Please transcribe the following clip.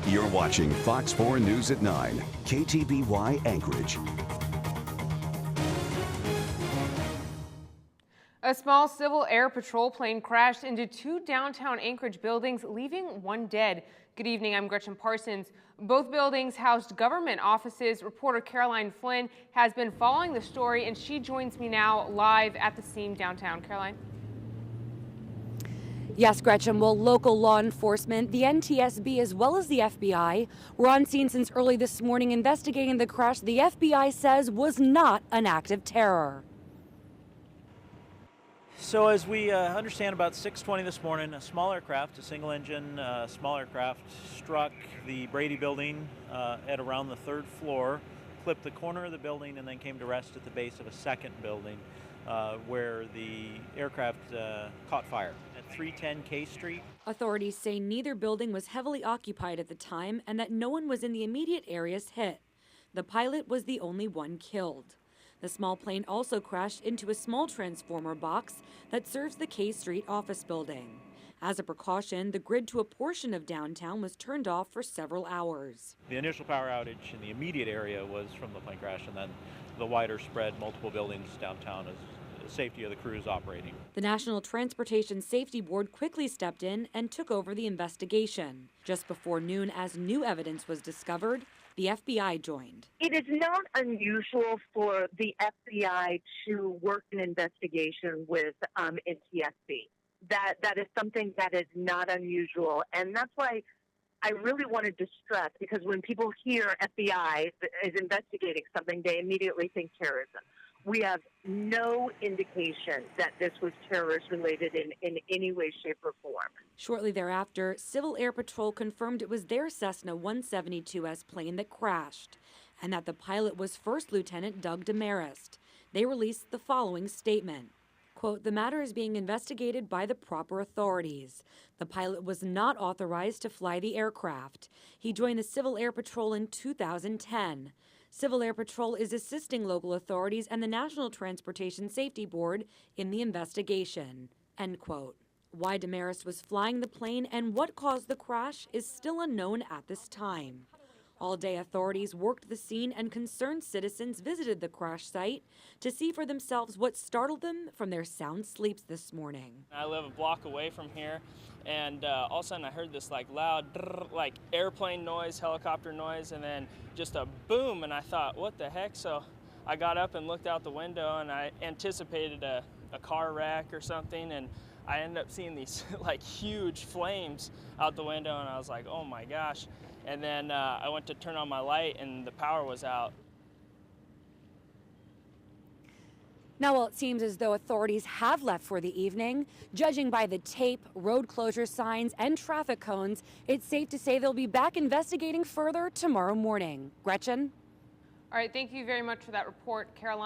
You're watching Fox 4 News at 9, KTBY Anchorage. A small Civil Air Patrol plane crashed into two downtown Anchorage buildings, leaving one dead. Good evening, I'm Gretchen Parsons. Both buildings housed government offices. Reporter Caroline Flynn has been following the story, and she joins me now live at the scene downtown. Caroline? Yes, Gretchen. Well, local law enforcement, the NTSB, as well as the FBI, were on scene since early this morning investigating the crash the FBI says was not an act of terror. So as we understand, about 6:20 this morning, a small aircraft, a single-engine small aircraft, struck the Brady Building at around the third floor, clipped the corner of the building, and then came to rest at the base of a second building where the aircraft caught fire at 310 K Street. Authorities say neither building was heavily occupied at the time and that no one was in the immediate areas hit. The pilot was the only one killed. The small plane also crashed into a small transformer box that serves the K Street office building. As a precaution, the grid to a portion of downtown was turned off for several hours. The initial power outage in the immediate area was from the plane crash, and then the wider spread, multiple buildings downtown, is the safety of the crews operating. The National Transportation Safety Board quickly stepped in and took over the investigation. Just before noon, as new evidence was discovered, the FBI joined. It is not unusual for the FBI to work an investigation with NTSB. That is something that is not unusual, and that's why I really wanted to stress, because when people hear FBI is investigating something, they immediately think terrorism. We have no indication that this was terrorist-related in any way, shape, or form. Shortly thereafter, Civil Air Patrol confirmed it was their Cessna 172S plane that crashed, and that the pilot was First Lieutenant Doug Demarest. They released the following statement. Quote, "The matter is being investigated by the proper authorities. The pilot was not authorized to fly the aircraft. He joined the Civil Air Patrol in 2010. Civil Air Patrol is assisting local authorities and the National Transportation Safety Board in the investigation." End quote. Why Demarest was flying the plane and what caused the crash is still unknown at this time. All day, authorities worked the scene and concerned citizens visited the crash site to see for themselves what startled them from their sound sleeps this morning. I live a block away from here, and all of a sudden I heard this loud airplane noise, helicopter noise, and then just a boom, and I thought, what the heck? So I got up and looked out the window, and I anticipated a car wreck or something, and I ended up seeing these huge flames out the window, and I was like, oh my gosh. And then I went to turn on my light and the power was out. Now, while it seems as though authorities have left for the evening, judging by the tape, road closure signs, and traffic cones, it's safe to say they'll be back investigating further tomorrow morning. Gretchen? All right, thank you very much for that report, Caroline.